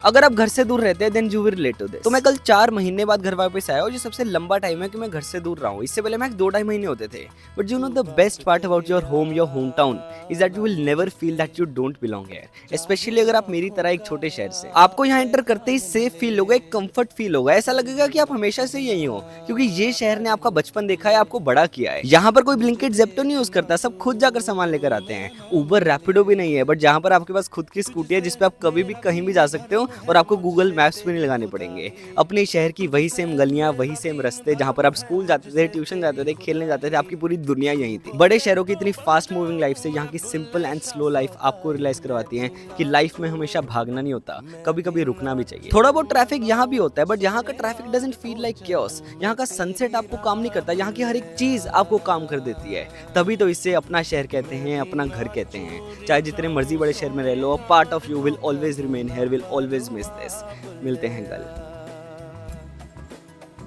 अगर आप घर से दूर रहते हैं then you will relate to this. तो मैं कल 4 महीने बाद घर वापस आया हूँ, जो सबसे लंबा टाइम है कि मैं घर से दूर रहा हूँ। इससे पहले मैं 2-2.5 महीने होते थे। But you know the best part about your home town is that you will never feel that you don't belong here. Specially अगर आप मेरी तरह एक छोटे शहर से, आपको यहाँ एंटर करते ही सेफ फील होगा, एक कंफर्ट फील होगा, ऐसा लगेगा कि आप हमेशा से यही हो, क्योंकि ये शहर ने आपका बचपन देखा है, आपको बड़ा किया है। यहाँ पर कोई ब्लिंकिट ज़ेप्टो नहीं यूज करता, सब खुद जाकर सामान लेकर आते हैं। उबर रैपिडो भी नहीं है, बट जहाँ पर आपके पास खुद की स्कूटी है जिसपे आप कभी भी कहीं भी जा सकते हो और आपको गूगल मैप्स भी नहीं लगाने पड़ेंगे। अपने शहर की वही सेम गलियां, वही सेम रास्ते, जहां पर आप स्कूल जाते थे, ट्यूशन जाते थे, खेलने जाते थे, आपकी पूरी दुनिया यही थी। बड़े शहरों की इतनी फास्ट मूविंग लाइफ से यहाँ की सिंपल एंड स्लो लाइफ आपको रियलाइज करवाती है कि लाइफ में हमेशा भागना नहीं होता, कभी कभी रुकना भी चाहिए। थोड़ा बहुत ट्रैफिक यहाँ भी होता है, बट यहाँ का traffic doesn't feel like chaos। यहाँ का सनसेट आपको काम नहीं करता, यहाँ की हर एक चीज आपको काम कर देती है। तभी तो इसे अपना शहर कहते हैं, अपना घर कहते हैं। चाहे जितने मर्जी बड़े शहर में रह लो, part of you will always remain here, will always miss this. मिलते हैं कल।